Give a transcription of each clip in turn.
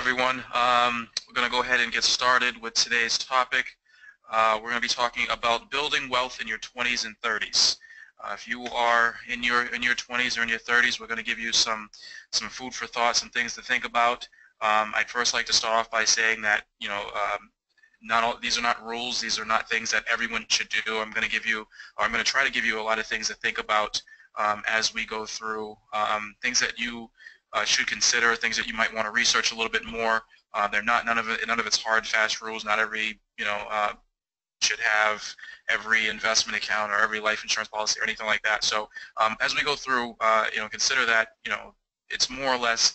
everyone. We're going to go ahead and get started with today's topic. We're going to be talking about building wealth in your 20s and 30s. If you are in your 20s or in your 30s, we're going to give you some food for thought, some things to think about. I'd first like to start off by saying that these are not rules. These are not things that everyone should do. I'm going to try to give you a lot of things to think about as we go through, things that you should consider, things that you might want to research a little bit more. None of it's hard, fast rules. Not every should have every investment account or every life insurance policy or anything like that. So as we go through, consider that it's more or less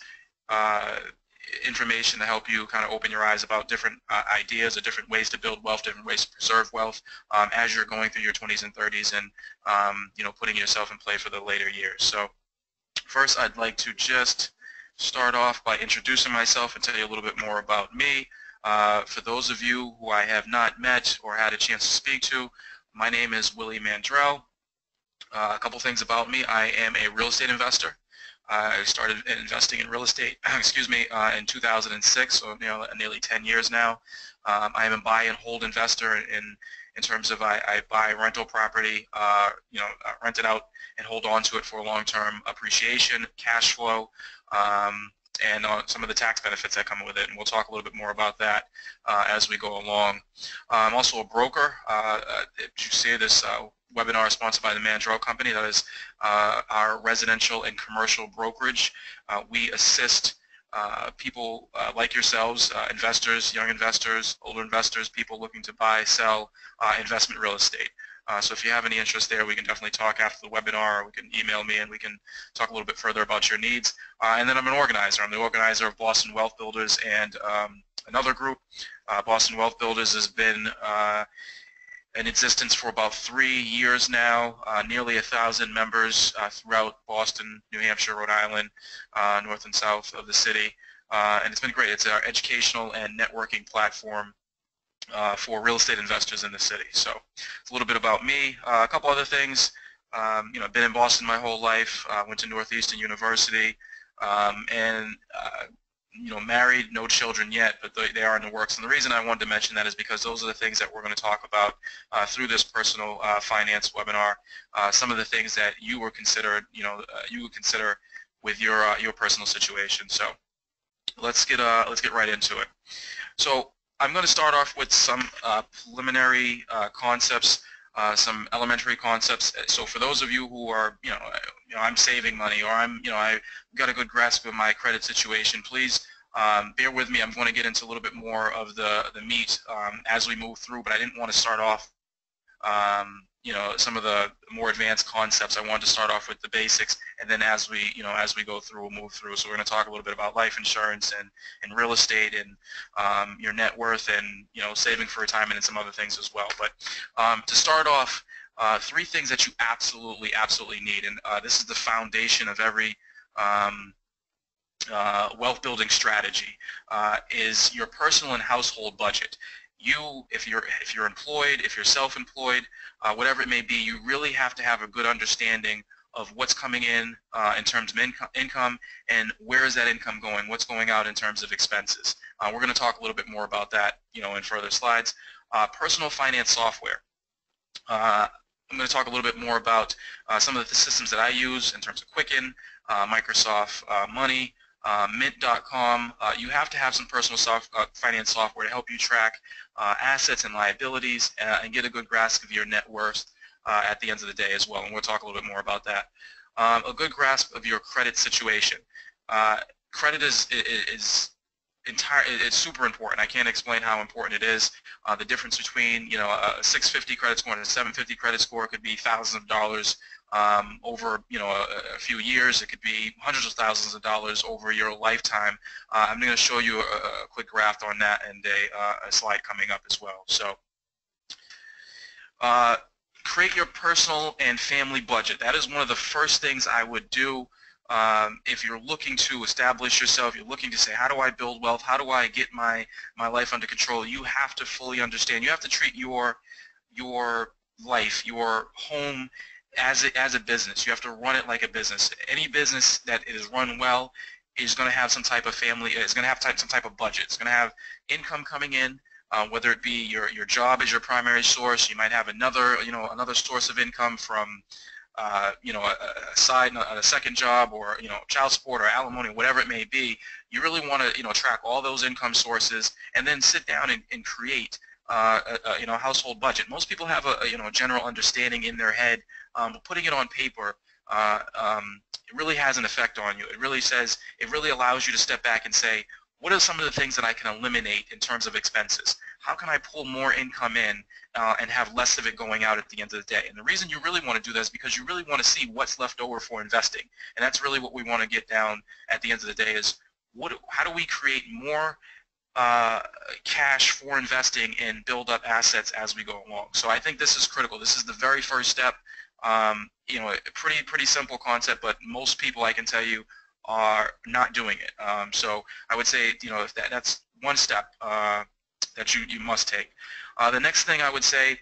information to help you kind of open your eyes about different ideas or different ways to build wealth, different ways to preserve wealth as you're going through your 20s and 30s and putting yourself in play for the later years. So first, I'd like to just start off by introducing myself and tell you a little bit more about me. For those of you who I have not met or had a chance to speak to, my name is Willie Mandrell. A couple things about me. I am a real estate investor. I started investing in real estate, in 2006, so nearly 10 years now. I am a buy and hold investor in terms of I buy rental property, rent it out and hold on to it for long-term appreciation, cash flow, and some of the tax benefits that come with it. And we'll talk a little bit more about that as we go along. I'm also a broker. You see this webinar is sponsored by the Mandrell Company. That is our residential and commercial brokerage. We assist people like yourselves, investors, young investors, older investors, people looking to buy, sell investment real estate. So if you have any interest there, we can definitely talk after the webinar, or we can email me and we can talk a little bit further about your needs. And then I'm an organizer. I'm the organizer of Boston Wealth Builders and another group. Boston Wealth Builders has been in existence for about 3 years now, nearly 1,000 members throughout Boston, New Hampshire, Rhode Island, north and south of the city. And it's been great. It's our educational and networking platform for real estate investors in the city. So it's a little bit about me. A couple other things. I've been in Boston my whole life. Went to Northeastern University, and married, no children yet, but they are in the works. And the reason I wanted to mention that is because those are the things that we're going to talk about through this personal finance webinar. Some of the things that you would consider, you would consider with your personal situation. So let's get right into it. So I'm going to start off with some preliminary concepts, some elementary concepts. So for those of you who are, I'm saving money, or I've got a good grasp of my credit situation, please bear with me. I'm going to get into a little bit more of the meat as we move through, but I didn't want to start off some of the more advanced concepts. I wanted to start off with the basics, and then as we go through, we'll move through. So we're going to talk a little bit about life insurance and real estate and your net worth and saving for retirement and some other things as well. But to start off, 3 things that you absolutely need, and this is the foundation of every wealth building strategy, is your personal and household budget. If you're employed, if you're self-employed, whatever it may be, you really have to have a good understanding of what's coming in terms of income, and where is that income going, what's going out in terms of expenses. We're going to talk a little bit more about that in further slides. Personal finance software. I'm going to talk a little bit more about some of the systems that I use in terms of Quicken, Microsoft Money, Mint.com. You have to have some personal finance software to help you track assets and liabilities and get a good grasp of your net worth at the end of the day as well, and we'll talk a little bit more about that. A good grasp of your credit situation. Credit is it's super important. I can't explain how important it is. The difference between a 650 credit score and a 750 credit score could be thousands of dollars over a few years. It could be hundreds of thousands of dollars over your lifetime. I'm going to show you a quick graph on that and a slide coming up as well. So create your personal and family budget. That is one of the first things I would do if you're looking to establish yourself. You're looking to say, how do I build wealth? How do I get my life under control? You have to fully understand. You have to treat your life, your home, as a business. You have to run it like a business. Any business that is run well is going to have some type of family, it's going to have some type of budget. It's going to have income coming in, whether it be your job is your primary source. You might have another, another source of income from, a second job, or, child support or alimony, whatever it may be. You really want to, track all those income sources and then sit down and create a household budget. Most people have a general understanding in their head, but putting it on paper, it really has an effect on you. It really allows you to step back and say, what are some of the things that I can eliminate in terms of expenses? How can I pull more income in and have less of it going out at the end of the day? And the reason you really want to do that is because you really want to see what's left over for investing. And that's really what we want to get down at the end of the day is, how do we create more cash for investing and build up assets as we go along? So I think this is critical. This is the very first step. A pretty simple concept, but most people, I can tell you, are not doing it. So I would say, if that's one step that you must take. The next thing I would say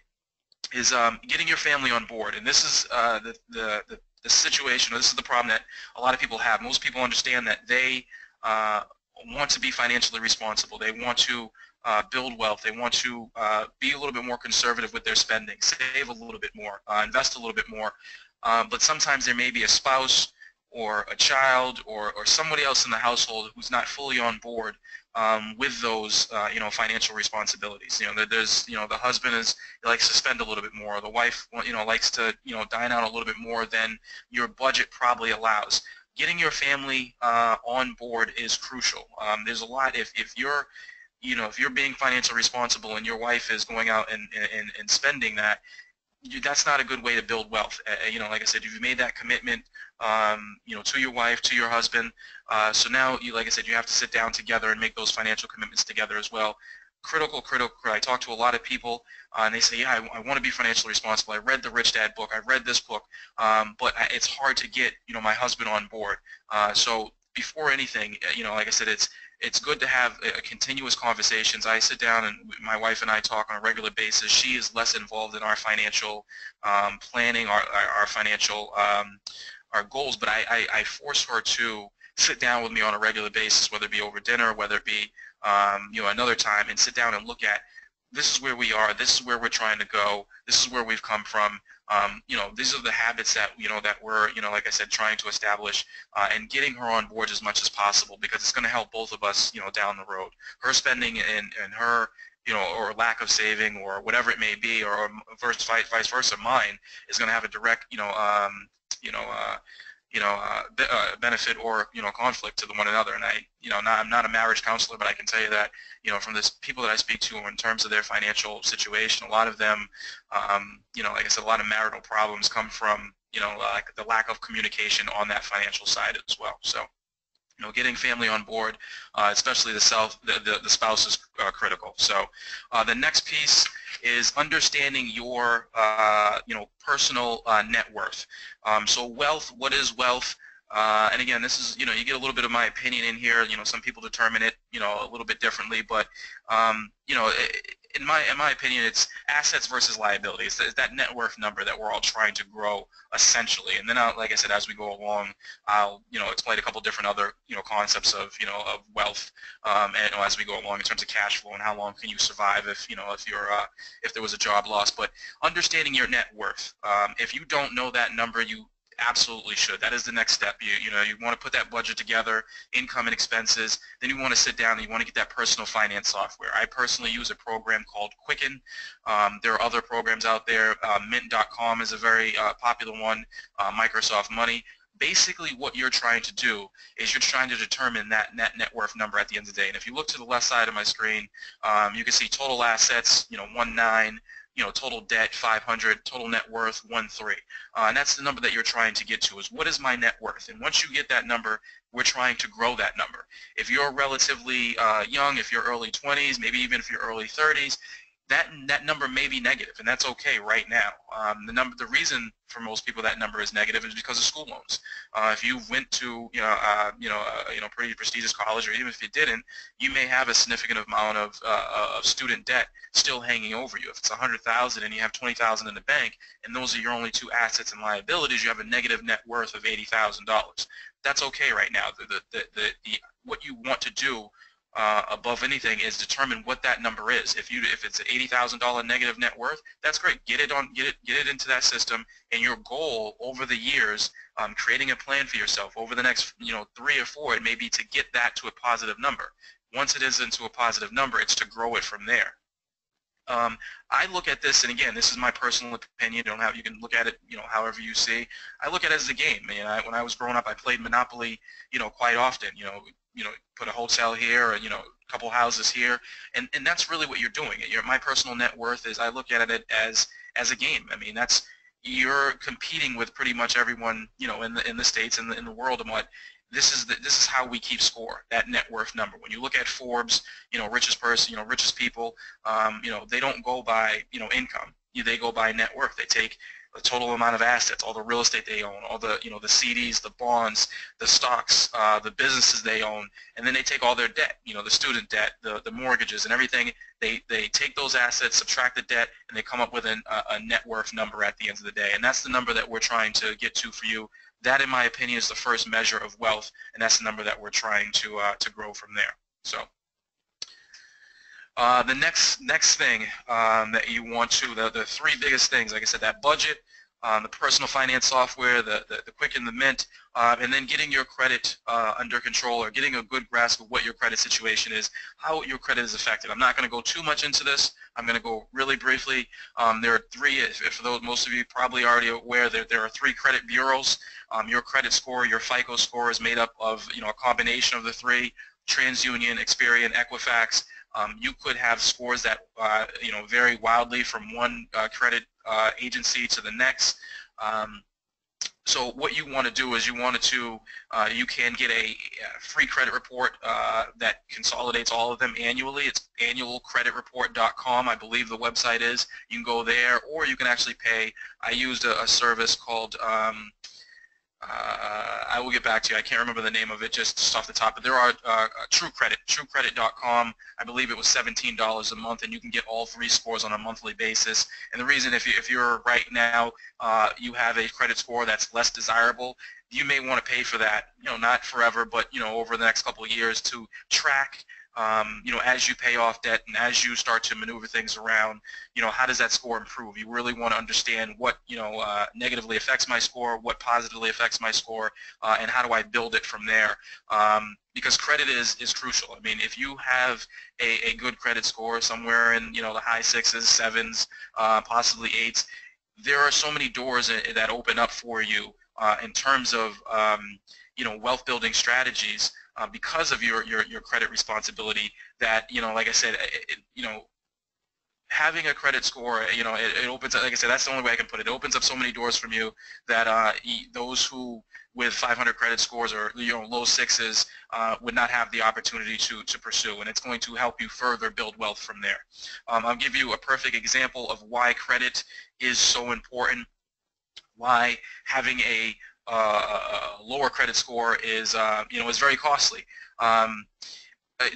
is getting your family on board, and this is the situation, or this is the problem that a lot of people have. Most people understand that they want to be financially responsible. They want to build wealth. They want to be a little bit more conservative with their spending, save a little bit more, invest a little bit more. But sometimes there may be a spouse or a child or somebody else in the household who's not fully on board with those financial responsibilities. There's the husband likes to spend a little bit more. The wife likes to dine out a little bit more than your budget probably allows. Getting your family on board is crucial. There's a lot, if you're being financially responsible and your wife is going out and spending that, that's not a good way to build wealth. Like I said, you've made that commitment, to your wife, to your husband. So now, like I said, you have to sit down together and make those financial commitments together as well. Critical. I talk to a lot of people, and they say, yeah, I want to be financially responsible. I read the Rich Dad book. I read this book, but it's hard to get, my husband on board. So before anything, like I said, it's good to have continuous conversations. I sit down and my wife and I talk on a regular basis. She is less involved in our financial planning, our financial our goals, but I force her to sit down with me on a regular basis, whether it be over dinner, whether it be another time, and sit down and look at, this is where we are, this is where we're trying to go, this is where we've come from. These are the habits that that we're like I said, trying to establish, and getting her on board as much as possible, because it's going to help both of us down the road. Her spending and her or lack of saving, or whatever it may be, or vice versa, mine is going to have a direct benefit or conflict to one another. And I'm not a marriage counselor, but I can tell you that from the people that I speak to in terms of their financial situation, a lot of them, like I said, a lot of marital problems come from like the lack of communication on that financial side as well. So getting family on board, especially the spouse, is critical. So the next piece is understanding your personal net worth. So wealth, what is wealth? And again, this is you get a little bit of my opinion in here. Some people determine it a little bit differently, but in my opinion, it's assets versus liabilities. It's that net worth number that we're all trying to grow, essentially. And then, like I said, as we go along, I'll explain a couple different other concepts of of wealth, and as we go along in terms of cash flow and how long can you survive if if there was a job loss. But understanding your net worth. If you don't know that number, you absolutely should. That is the next step. You want to put that budget together, income and expenses. Then you want to sit down and you want to get that personal finance software. I personally use a program called Quicken. There are other programs out there. Mint.com is a very popular one. Microsoft Money. Basically, what you're trying to do is you're trying to determine that net worth number at the end of the day. And if you look to the left side of my screen, you can see total assets, 19. Total debt 500, total net worth 13, and that's the number that you're trying to get to, is what is my net worth? And once you get that number, we're trying to grow that number. If you're relatively young, if you're early 20s, maybe even if you're early 30s, that number may be negative, and that's okay right now. The reason for most people that number is negative is because of school loans. If you went to pretty prestigious college, or even if you didn't, you may have a significant amount of student debt still hanging over you. If it's $100,000 and you have $20,000 in the bank, and those are your only two assets and liabilities, you have a negative net worth of $80,000. That's okay right now. What you want to do above anything is determine what that number is. If it's an $80,000 negative net worth, that's great. Get it into that system, and your goal over the years, creating a plan for yourself over the next 3 or 4, it may be to get that to a positive number. Once it is into a positive number, it's to grow it from there. I look at this, and again, this is my personal opinion. You can look at it, however you see. I look at it as a game. When I was growing up, I played Monopoly, quite often. Put a hotel here, or a couple houses here, and that's really what you're doing. My personal net worth is, I look at it as a game. You're competing with pretty much everyone, in the States and in the world, and what. This is how we keep score, that net worth number. When you look at Forbes, richest person, richest people, they don't go by, income. They go by net worth. They take the total amount of assets, all the real estate they own, all the, the CDs, the bonds, the stocks, the businesses they own, and then they take all their debt, the student debt, the mortgages and everything. They take those assets, subtract the debt, and they come up with a net worth number at the end of the day. And that's the number that we're trying to get to for you. That, in my opinion, is the first measure of wealth, and that's the number that we're trying to grow from there. So the next thing that you want to, the 3 biggest things, like I said, that budget, the personal finance software, the Quick and the Mint, and then getting your credit under control, or getting a good grasp of what your credit situation is, how your credit is affected. I'm not going to go too much into this. I'm going to go really briefly. There are 3, for those, most of you probably already aware, there are 3 credit bureaus. Your credit score, your FICO score, is made up of a combination of the 3: TransUnion, Experian, Equifax. You could have scores that vary wildly from one credit agency to the next. So what you want to do is you can get a free credit report that consolidates all of them annually. It's annualcreditreport.com, I believe the website is. You can go there, or you can actually pay. I used a service called I will get back to you. I can't remember the name of it just off the top, but there are TrueCredit, TrueCredit.com. I believe it was $17 a month, and you can get all 3 scores on a monthly basis. And the reason, if you're right now, you have a credit score that's less desirable, you may want to pay for that, not forever, but over the next couple of years, to track as you pay off debt and as you start to maneuver things around, how does that score improve? You really want to understand what, negatively affects my score, what positively affects my score, and how do I build it from there? Because credit is crucial. If you have a good credit score somewhere in, the high 6s, 7s, possibly 8s, there are so many doors that open up for you in terms of, wealth building strategies. Because of your credit responsibility, that like I said, having a credit score, it opens up, like I said, that's the only way I can put it. It opens up so many doors from you that those who with 500 credit scores, or low 6s, would not have the opportunity to pursue, and it's going to help you further build wealth from there. I'll give you a perfect example of why credit is so important, why having a lower credit score is is very costly.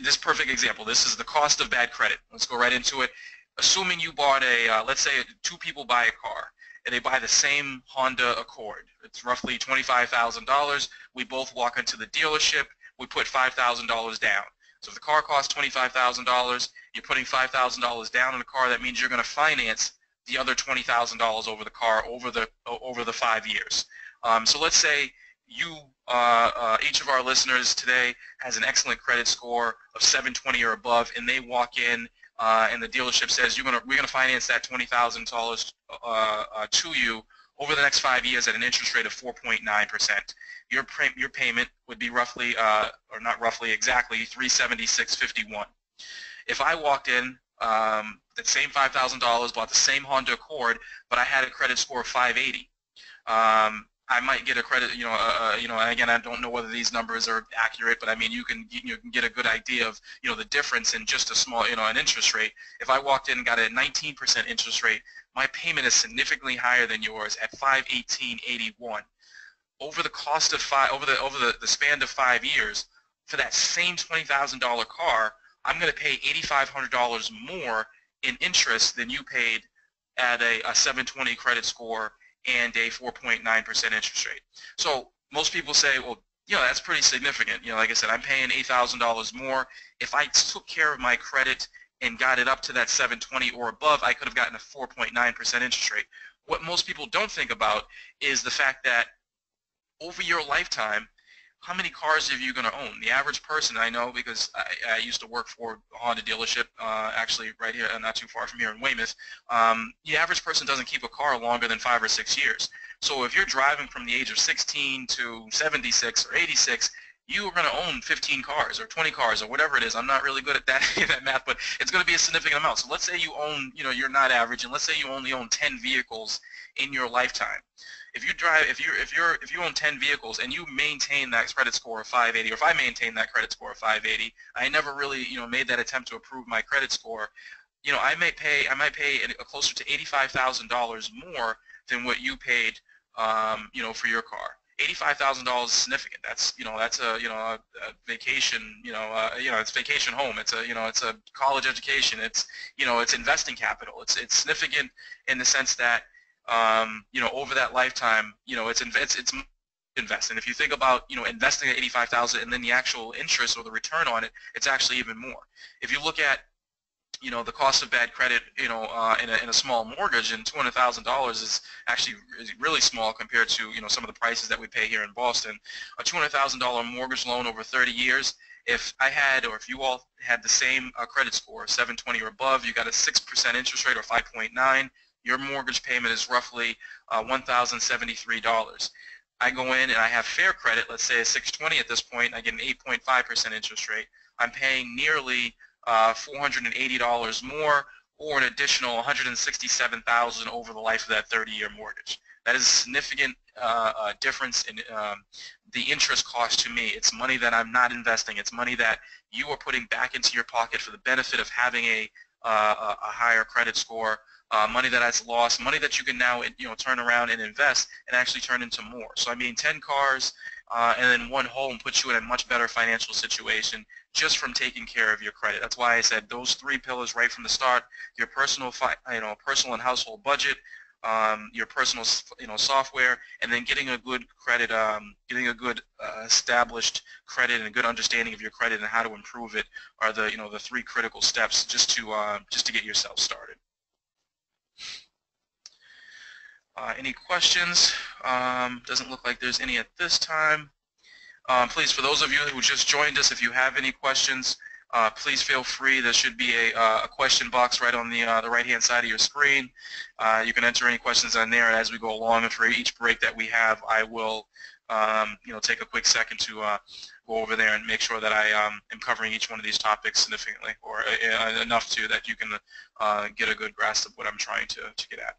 This perfect example. This is the cost of bad credit. Let's go right into it. Assuming you bought let's say 2 people buy a car, and they buy the same Honda Accord. It's roughly $25,000. We both walk into the dealership. We put $5,000 down. So if the car costs $25,000, you're putting $5,000 down in the car. That means you're going to finance the other $20,000 over the car over the 5 years. So let's say you, each of our listeners today has an excellent credit score of 720 or above, and they walk in, and the dealership says we're gonna finance that $20,000 to you over the next 5 years at an interest rate of 4.9%. Your payment would be roughly, or not roughly, exactly $376.51. If I walked in, that same $5,000, bought the same Honda Accord, but I had a credit score of 580. I might get a credit, and again, I don't know whether these numbers are accurate, but I mean, you can get a good idea of, the difference in just a small, an interest rate. If I walked in and got a 19% interest rate, my payment is significantly higher than yours at $518.81. Over the cost of over the span of 5 years, for that same $20,000 car, I'm going to pay $8,500 more in interest than you paid at a 720 credit score and a 4.9% interest rate. So most people say, well, that's pretty significant. Like I said, I'm paying $8,000 more. If I took care of my credit and got it up to that 720 or above, I could have gotten a 4.9% interest rate. What most people don't think about is the fact that over your lifetime, how many cars are you going to own? The average person, I know because I used to work for a Honda dealership, actually right here, not too far from here in Weymouth. The average person doesn't keep a car longer than 5 or 6 years. So if you're driving from the age of 16 to 76 or 86, you are going to own 15 cars or 20 cars or whatever it is. I'm not really good at that math, but it's going to be a significant amount. So let's say you own, you're not average, and let's say you only own 10 vehicles in your lifetime. If you own 10 vehicles and you maintain that credit score of 580, or if I maintain that credit score of 580, I never really made that attempt to improve my credit score. I might pay closer to $85,000 more than what you paid for your car. $85,000 is significant. That's a vacation. It's vacation home. It's a college education. It's investing capital. It's significant in the sense that over that lifetime, it's investing. If you think about, investing at $85,000 and then the actual interest or the return on it, it's actually even more. If you look at, the cost of bad credit, in a small mortgage, and $200,000 is actually really small compared to, some of the prices that we pay here in Boston. A $200,000 mortgage loan over 30 years, if I had, or if you all had the same credit score, 720 or above, you got a 6% interest rate or 5.9. Your mortgage payment is roughly $1,073. I go in and I have fair credit, let's say a 620 at this point, I get an 8.5% interest rate. I'm paying nearly $480 more, or an additional $167,000 over the life of that 30-year mortgage. That is a significant difference in the interest cost to me. It's money that I'm not investing. It's money that you are putting back into your pocket for the benefit of having a higher credit score. Money that's lost, money that you can now turn around and invest and actually turn into more. So I mean, 10 cars and then one home puts you in a much better financial situation just from taking care of your credit. That's why I said those 3 pillars right from the start: your personal and household budget, your personal software, and then getting a good credit, established credit and a good understanding of your credit and how to improve it are the the 3 critical steps just to get yourself started. Any questions? Doesn't look like there's any at this time. Please, for those of you who just joined us, if you have any questions, please feel free. There should be a question box right on the right-hand side of your screen. You can enter any questions on there as we go along, and for each break that we have, I will take a quick second to go over there and make sure that I am covering each one of these topics significantly, or enough to that you can get a good grasp of what I'm trying to get at.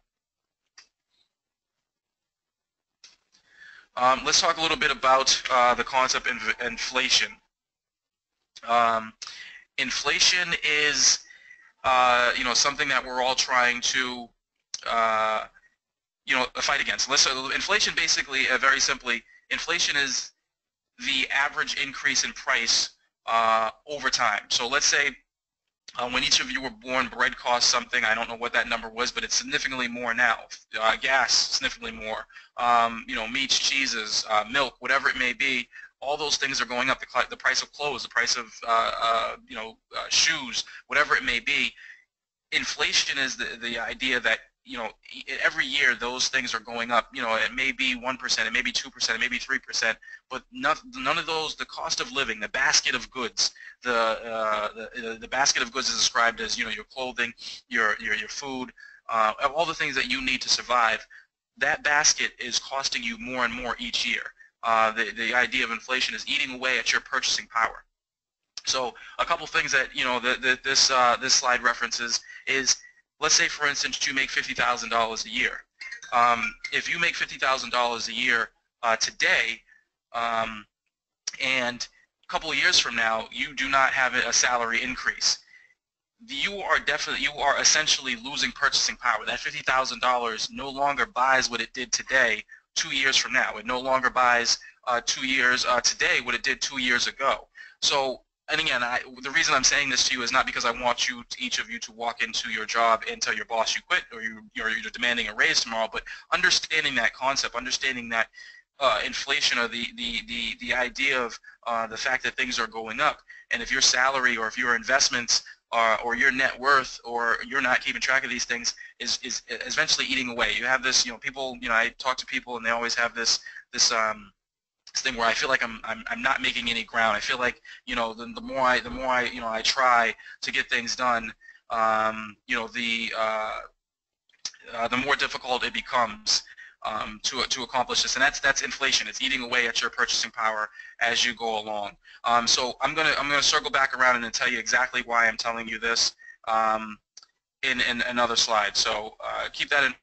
Let's talk a little bit about the concept of inflation. Inflation is something that we're all trying to fight against. Inflation basically, very simply, inflation is the average increase in price over time. So let's say when each of you were born, bread cost something. I don't know what that number was, but it's significantly more now. Gas, significantly more. Meats, cheeses, milk, whatever it may be. All those things are going up. The price of clothes, the price of shoes, whatever it may be. Inflation is the idea that every year those things are going up. It may be 1%, it may be 2%, it may be 3%, but none of those. The cost of living, the basket of goods, the basket of goods is described as your clothing, your food, all the things that you need to survive. That basket is costing you more and more each year. The idea of inflation is eating away at your purchasing power. So a couple things that this slide references is, let's say for instance you make $50,000 a year. If you make $50,000 a year, today, and a couple of years from now, you do not have a salary increase, you are essentially losing purchasing power. That $50,000 no longer buys what it did today 2 years from now. It no longer buys 2 years today what it did 2 years ago. So, and again, the reason I'm saying this to you is not because I want you, each of you, to walk into your job and tell your boss you quit or you're demanding a raise tomorrow, but understanding that concept, understanding that inflation, or the idea of the fact that things are going up, and if your salary or if your investments or your net worth, or you're not keeping track of these things, is eventually eating away. You have this, people, I talk to people and they always have this thing where I feel like I'm not making any ground. I feel like, the more I try to get things done, the more difficult it becomes to accomplish this, and that's inflation. It's eating away at your purchasing power as you go along. So I'm gonna circle back around and then tell you exactly why I'm telling you this in another slide. So keep that in